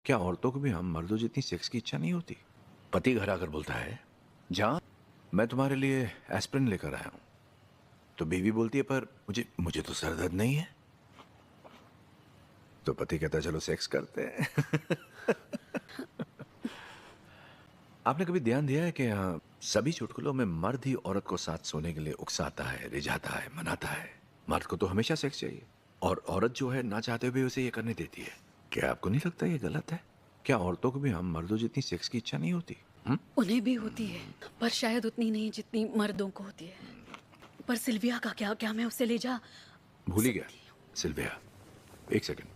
क्या औरतों को भी हम मर्दों जितनी सेक्स की इच्छा नहीं होती? पति घर आकर बोलता है, जहां मैं तुम्हारे लिए एस्पिरिन लेकर आया हूं, तो बीवी बोलती है, पर मुझे मुझे तो सर दर्द नहीं है। तो पति कहता है, चलो सेक्स करते हैं। आपने कभी ध्यान दिया है कि सभी चुटकुलों में मर्द ही औरत को साथ सोने के लिए उकसाता है, रिझाता है, मनाता है। मर्द को तो हमेशा सेक्स चाहिए और औरत जो है ना चाहते हुए उसे ये करने देती है। क्या आपको नहीं लगता ये गलत है? क्या औरतों को भी हम मर्दों जितनी सेक्स की इच्छा नहीं होती? उन्हें भी होती है, पर शायद उतनी नहीं जितनी मर्दों को होती है। पर सिल्विया का क्या? क्या मैं उसे ले जा भूल ही गया। सकती हूँ? सिल्विया, एक सेकंड।